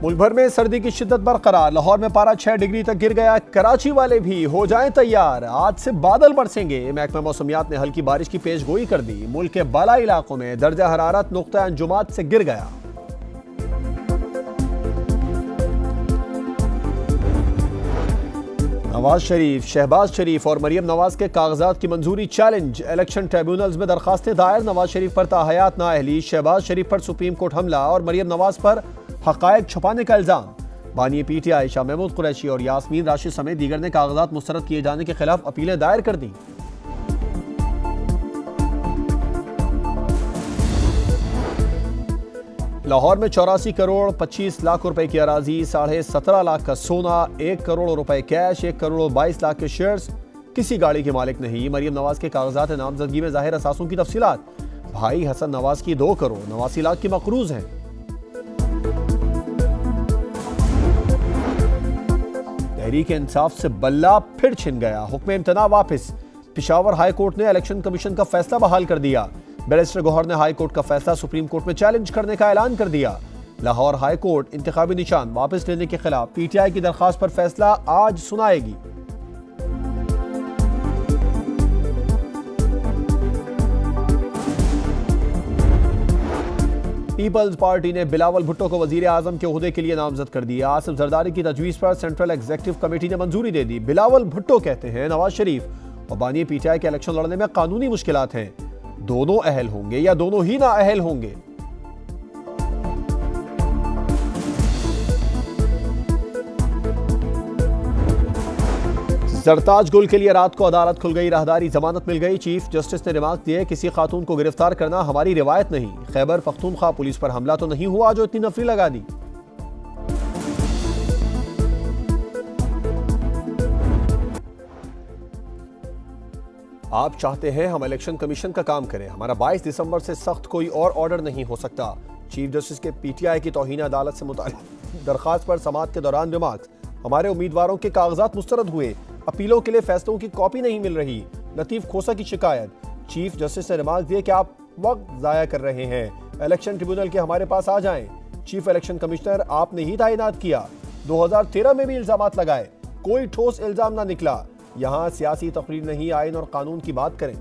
मुल्क भर में सर्दी की शिद्दत बरकरार। लाहौर में पारा 6 डिग्री तक गिर गया। कराची वाले भी हो जाएं तैयार, आज से बादल बरसेंगे। महकमा मौसमियात ने हल्की बारिश की पेशगोई कर दी। मुल्क के बालाई इलाकों में दर्जा हरारत नुक्ता अंजुमात से गिर गया। नवाज शरीफ, शहबाज शरीफ और मरियम नवाज के कागजात की मंजूरी चैलेंज। इलेक्शन ट्रिब्यूनल्स में दरखास्तें दायर। नवाज शरीफ पर ताहयात नाअहली, शहबाज शरीफ पर सुप्रीम कोर्ट हमला और मरियम नवाज पर हकायक छुपाने का इल्जाम। बानी पीटीआई शाह महमूद कुरैशी और यास्मीन राशिद समेत दीगर ने कागजात मुस्तरद किए जाने के खिलाफ अपीलें दायर कर दी। लाहौर में 84 करोड़ 25 लाख रुपए की अराजी, 17.5 लाख का सोना, 1 करोड़ रुपए कैश, 1 करोड़ 22 लाख के शेयर्स। किसी गाड़ी के मालिक नहीं। मरियम नवाज के कागजात नामजदगी में जाहिर असासों की तफसीलात। भाई हसन नवाज की 2 करोड़ 89 लाख की मकरूज हैं। तहरीक इंसाफ से बल्ला फिर छिन गया। हुक्म इम्तना वापस। पेशावर हाई कोर्ट ने इलेक्शन कमीशन का फैसला बहाल कर दिया। बैरिस्टर गौहर ने हाई कोर्ट का फैसला सुप्रीम कोर्ट में चैलेंज करने का ऐलान कर दिया। लाहौर हाई कोर्ट इंतखाबी निशान वापस लेने के खिलाफ पीटीआई की दरखास्त पर फैसला आज सुनाएगी। पीपल्स पार्टी ने बिलावल भुट्टो को वजीर आजम के ओहदे के लिए नामजद कर दिया। आसिफ जरदारी की तजवीज पर सेंट्रल एग्जीक्यूटिव कमेटी ने मंजूरी दे दी। बिलावल भुट्टो कहते हैं नवाज शरीफ और बानी पीटीआई के इलेक्शन लड़ने में कानूनी मुश्किलात हैं। दोनों अहल होंगे या दोनों ही ना अहल होंगे। सरताज गुल के लिए रात को अदालत खुल गई। राहदारी जमानत मिल गई। चीफ जस्टिस ने रिमार्क दिए, किसी खातून को गिरफ्तार करना हमारी रिवायत नहीं। खैबर पख्तूनख्वा पुलिस पर हमला तो नहीं हुआ जो इतनी नफरी लगा दी। आप चाहते हैं हम इलेक्शन कमीशन का काम करें, हमारा 22 दिसंबर से सख्त कोई और ऑर्डर नहीं हो सकता। चीफ जस्टिस के पीटीआई की तौहीन अदालत से मुताल्लिक दरखास्त पर समाअत के दौरान रिमार्क्स। हमारे उम्मीदवारों के कागजात मुस्तरद हुए, अपीलों के लिए फैसलों की कॉपी नहीं मिल रही। लतीफ खोसा की शिकायत। चीफ जस्टिस ने रिमार्क दिए कि आप वक्त जाया कर रहे हैं, इलेक्शन ट्रिब्यूनल के हमारे पास आ जाएं। चीफ इलेक्शन कमिश्नर आपने ही तैनात किया। 2013 में भी इल्जामात लगाए, कोई ठोस इल्जाम ना निकला। यहाँ सियासी तकरीर नहीं, आइन और कानून की बात करें।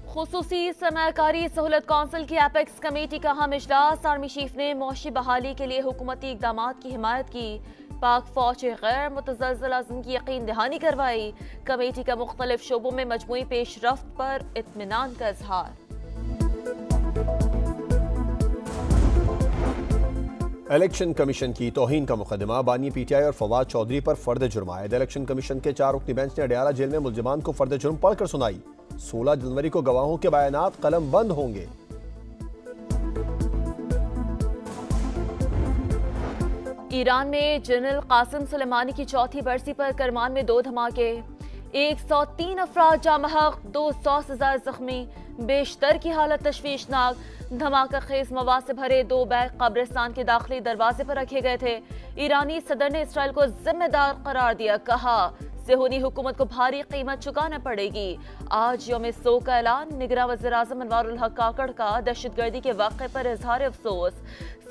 खुसूसी सरमायाकारी सहूलत कौंसिल की एपेक्स कमेटी का अहम इजलास। आर्मी चीफ ने मौशी बहाली के लिए हुकूमती इकदाम की हिमायत की। पाक फौज गैर मुतज़लज़ल अज़्म की यकीन दहानी करवाई। कमेटी का मुख्तलिफ शोबों में मजमूई पेशरफ्त पर इत्मीनान का इजहार। इलेक्शन कमीशन की तौहीन का मुकदमा। बानी पीटीआई और फवाद चौधरी पर फर्द जुर्म आयद। इलेक्शन कमीशन के 4 रुकनी बेंच ने अडयाला जेल में मुलजिमान को फर्द जुर्म पढ़कर सुनाई। 16 जनवरी को गवाहों के बयानात कलम बंद होंगे। ईरान में जनरल कासिम सुलेमानी की चौथी बरसी पर करमान में 2 धमाके। 103 अफराद जामहक, 200 से ज्यादा जख्मी, बेशतर की हालत तशवीशनाक। धमाका खेज मवाद से भरे 2 बैग कब्रिस्तान के दाखिली दरवाजे पर रखे गए थे। ईरानी सदर ने इसराइल को जिम्मेदार करार दिया। कहा सेहूनी हुकूमत को भारी कीमत चुकाना पड़ेगी। आज यौम सोग का ऐलान। निगरां वज़ीर आज़म अनवारुल हक काकड़ का दहशतगर्दी के वाक़े पर इजहार अफसोस।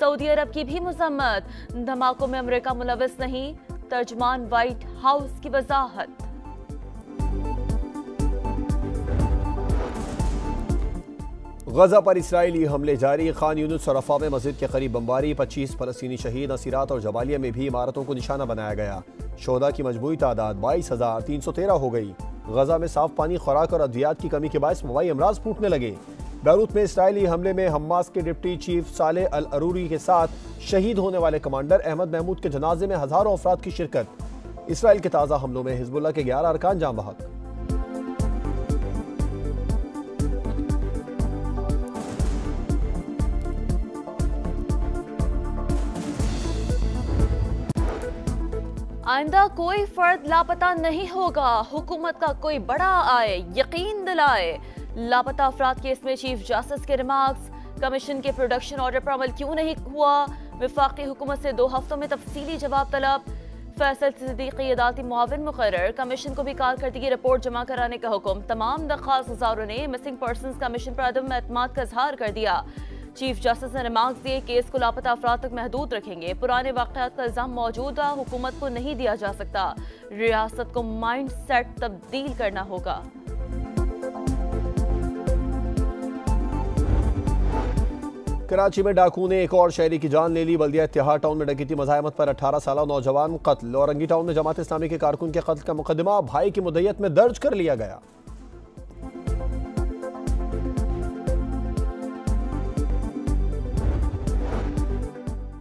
सऊदी अरब की भी मजम्मत। धमाकों में अमेरिका मुलविस नहीं, तर्जमान व्हाइट हाउस की वजाहत। गजा पर इसराइली हमले जारी। खान यूनिस और रफा में मस्जिद के करीब बमबारी। 25 फलस्तीनी शहीद। नसीरात और जबालिया में भी इमारतों को निशाना बनाया गया। शोहदा की मजमूई तादाद 22,313 हो गई। गजा में साफ पानी, खुराक और अद्वियात की कमी के बायस वबाई अमराज फूटने लगे। बैरूत में इसराइली हमले में हमास के डिप्टी चीफ साले अल अरूरी के साथ शहीद होने वाले कमांडर अहमद महमूद के जनाजे में हजारों अफराद की शिरकत। इसराइल के ताज़ा हमलों में हिजबुल्लाह के 11 अरकान जाम बहक। आइंदा कोई फर्द लापता नहीं होगा। हुकूमत का कोई बड़ा आए, यकीन दिलाए। लापता अफराद केस में चीफ जस्टिस के रिमार्क्स। कमीशन के प्रोडक्शन ऑर्डर पर अमल क्यों नहीं हुआ? वफाकी हुकूमत से 2 हफ्तों में तफसीली जवाब तलब। फैसल सिद्दीकी अदालती मुआविन मुकर्रर। कमीशन को भी कारकर्दगी रिपोर्ट जमा कराने का हुक्म। तमाम दरख्वास्त गुजारों ने मिसिंग पर्सनस कमीशन पर अदम एतमाद का इजहार कर दिया। चीफ जस्टिस ने रिमार्क्स दिए केस को लापता अफराद तक महदूद रखेंगे। पुराने वाक़यात का इल्जाम मौजूदा हुकूमत को नहीं दिया जा सकता। रियासत को माइंड सेट तब्दील करना होगा। कराची में डाकू ने एक और शहरी की जान ले ली। बल्दिया इत्तेहाद टाउन में डकैती मज़ाहमत पर 18 साल नौजवान कत्ल। औरंगी टाउन में जमात इस्लामी के कारकुन के कत्ल का मुकदमा भाई की मुद्दत में दर्ज कर लिया गया।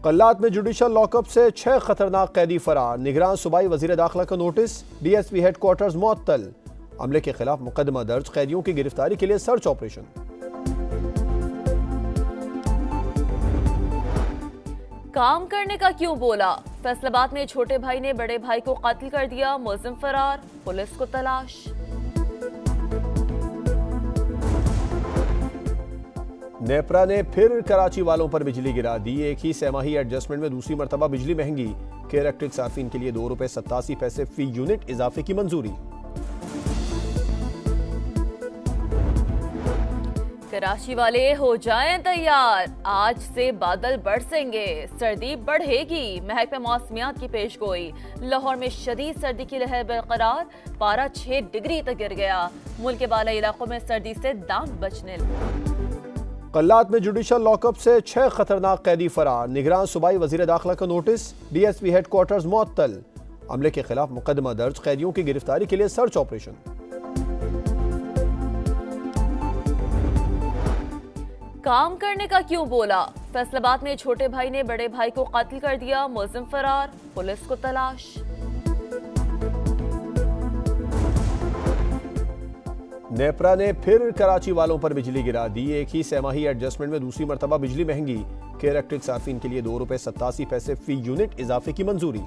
कल्लात में जुडिशल लॉकअप से 6 खतरनाक कैदी फरार। निगरान सूबाई वजीर दाखिला का नोटिस। DSP हेडक्वार्टर्स मुअत्तल। अमले के खिलाफ मुकदमा दर्ज। कैदियों की गिरफ्तारी के लिए सर्च ऑपरेशन। काम करने का क्यों बोला? फैसलाबाद में छोटे भाई ने बड़े भाई को कत्ल कर दिया। मुलजिम फरार। पुलिस को तलाश। नेपरा ने फिर कराची वालों पर बिजली गिरा दी। एक ही सहमाही एडजस्टमेंट में दूसरी मरतबा बिजली महंगी। के इलेक्ट्रिक सार्फिन के लिए ₹2.87 फी यूनिट इजाफे की मंजूरी। कराची वाले हो जाएं तैयार, आज से बादल बरसेंगे, सर्दी बढ़ेगी। महकमा मौसमियात की पेशगोई। लाहौर में शदीद सर्दी की लहर बरकरार। पारा 6 डिग्री तक गिर गया। मुल्क के बाला इलाकों में सर्दी से दांत बचने लगे। कल्लात में जुडिशल लॉकअप से 6 खतरनाक कैदी फरार। निगरान सूबाई वजीर दाखिला का नोटिस। DSP हेडक्वार्टर्स मुअत्तल। अमले के खिलाफ मुकदमा दर्ज। कैदियों की गिरफ्तारी के लिए सर्च ऑपरेशन। काम करने का क्यों बोला? फैसलाबाद में छोटे भाई ने बड़े भाई को कत्ल कर दिया। मुलजिम फरार। पुलिस को तलाश। नेपरा ने फिर कराची वालों पर बिजली गिरा दी। एक ही सहमाही एडजस्टमेंट में दूसरी मरतबा बिजली महंगी। के इलेक्ट्रिक सार्फिन के लिए ₹2.87 फी यूनिट इजाफे की मंजूरी।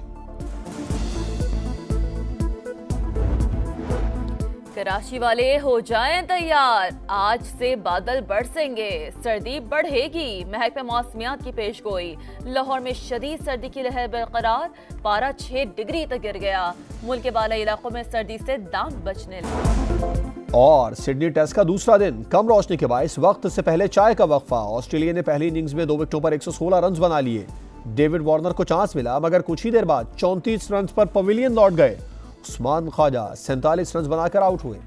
कराची वाले हो जाएं तैयार, आज से बादल बरसेंगे, सर्दी बढ़ेगी। महकमा मौसमियात की पेशगोई। लाहौर में शदीद सर्दी की लहर बरकरार। पारा 6 डिग्री तक गिर गया। मुल्क के बाला इलाकों में सर्दी से दांत बचने लगे। और सिडनी टेस्ट का दूसरा दिन कम रोशनी के बायस वक्त से पहले चाय का वक्फा। ऑस्ट्रेलिया ने पहली इनिंग्स में 2 विकेटों पर 116 रन बना लिए। डेविड वार्नर को चांस मिला, मगर कुछ ही देर बाद 34 रन पर पवेलियन लौट गए। उस्मान ख्वाजा 47 रन बनाकर आउट हुए।